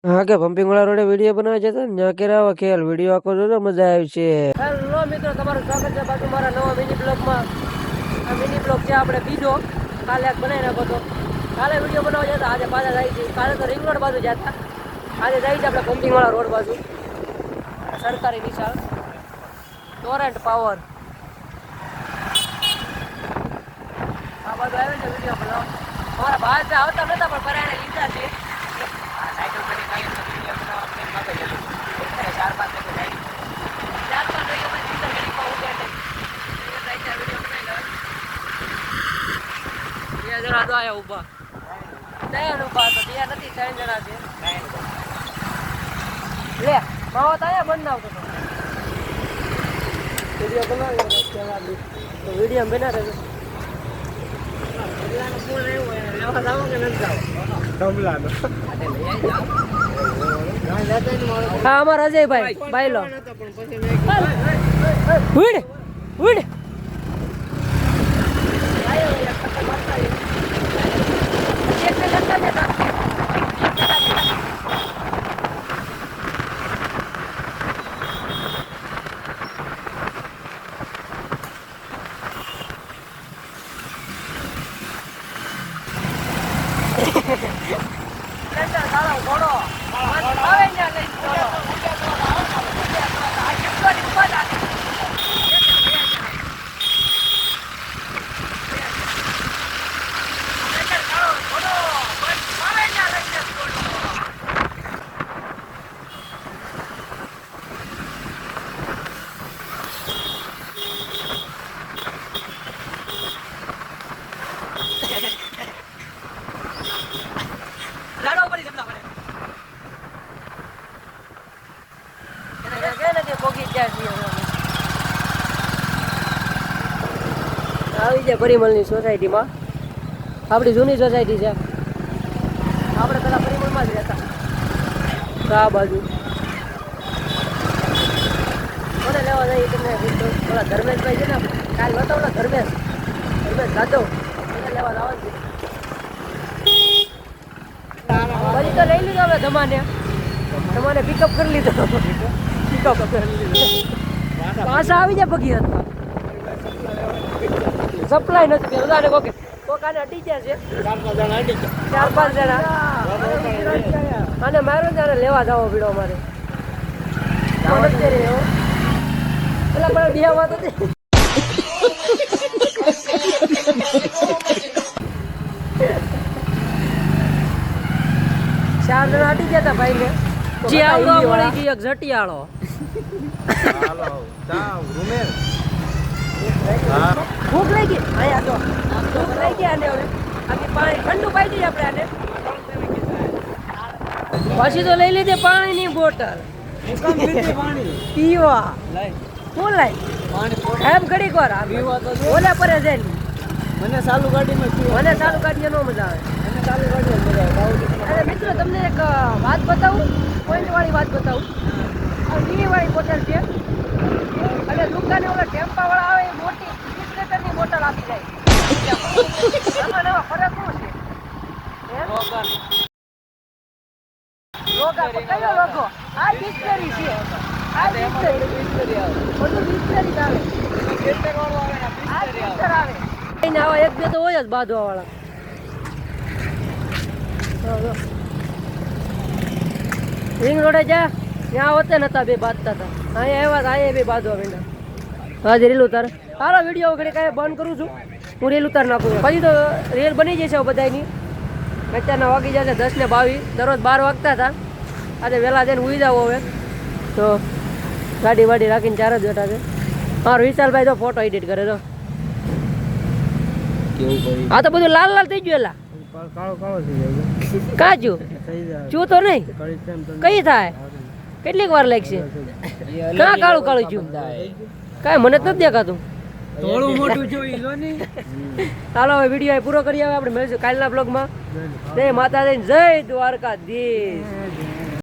હા કે પમ્પિંગ વાળા રોડે વિડીયો બનાવે છે તો ત્યાં કેરાવા ખેલ વિડીયો આખો જોજો મજા આવી છે. હેલો મિત્રો, તમારું સ્વાગત છે બાજુ મારા નવા મિની બ્લોગમાં. આ મિની બ્લોગ છે આપણે બીજો, કાલે એક બનાવી નાખો તો. કાલે વિડીયો બનાવવા જતા, આજે પાછા જાય છે. કાલે તો રિંગ રોડ બાજુ જતા, આજે જાય છે આપણે પમ્પિંગ વાળા રોડ બાજુ. સરકારી નિશાળ ટોરેન્ટ પાવર આ બાજુ આવે છે વિડીયો બનાવ. મારા ભાઈ આવતા નતા પણ પરાણે લીધા છે. ઉભા તો નથી 3 જણા છે. લે માવો તો અહીંયા બંધ આવતો વિડીયો બનાવી તો વિડીયો બના રહેજો. હા અમારા અજયભાઈ બાયલો ઉડ ઉડ આવી જાય પરિમલની સોસાયટીમાં. આપણી જૂની સોસાયટી છે. આપણે પેલા પરિમલમાં જ રહેતા. આ બાજુ કોને લેવા જઈએ તમને ઓલા ધર્મેશભાઈ છે ને, કાલ નતો ઓલા ધર્મેશ જાદવ એને લેવા જવા છે. પછી તો લઈ લીધો હવે ધમાને પિકઅપ કરી લીધો. પાછા આવી જાય પગી હતા. સપ્લાય નથી બધાને કોકાને અડી ગયા છે. 4-5 જણા અને મારો જાણે લેવા જવો પીડો અમારે. પેલા પણ બિહાવા તો 4 જણા અડી ગયા હતા ભાઈ ને. જે આવડો મળી ગઈ એક જટિયાળો. ભૂખ લઈ ગઈ અહીંયા તો ભૂખ લઈ ગયા ને હવે આખી પાણી ઠંડુ પાઈ દઈએ આપણે આને. પછી તો લઈ લીધી પાણીની બોટલ પીવા. શું લઈ એમ ઘડીક વાર ઓલા પરે જાય. મને ચાલુ ગાડીમાં નો મજા આવે. અરે મિત્રો તમને એક વાત બતાવું, પોઈન્ટ વાળી વાત બતાવું. આ મીની વાળી બોટલ છે અને દુકાને ઓલા ટેમ્પા વાળા આવે એ મોટી 20 લીટરની બોટલ આપી જાય. આમાં નવા ફરક શું છે? લોગો કયો લોગો? આ બિસ્લરી છે. આ બિસ્લરી આવે. બધું બિસ્લરી આવે. બિસ્લર વાળો આવે ને બિસ્લર આવે. એને આવા એક બે તો હોય જ બાંધવા વાળા. રિંગ રોડે જા ત્યાં હોતે નતા બે બાંધતા હતા. અહીંયા આવ્યા અહીંયા બે બાંધવા માંડ્યા. હા રેલ ઉતાર. હાલો વિડીયો વગેરે કાંઈ બંધ કરું છું. હું રેલ ઉતાર નાખું. પછી તો રેલ બની જશે બધાની. અત્યારના વાગી જશે 10:22. દરરોજ 12 વાગતા હતા. આજે વહેલા જઈને ઉઈ જાવ હવે તો ગાડી વાડી રાખીને 4 જ બેઠા છે. મારો વિશાલભાઈ તો ફોટો એડિટ કરે તો. હા તો બધું લાલ લાલ થઈ ગયું. એલા કાચું ચૂ તો નહીં કઈ થાય? કેટલીક વાર લાગશે? ક્યાં કાળું કાળું છું? કાંઈ મને જ નથી દેખાતું. થોડું મોટું જોઈ. ચાલો હવે વિડીયો પૂરો કરીએ. હવે આપણે મળીશું કાલના બ્લોગમાં. જય માતાજી, જય દ્વારકાધીશ.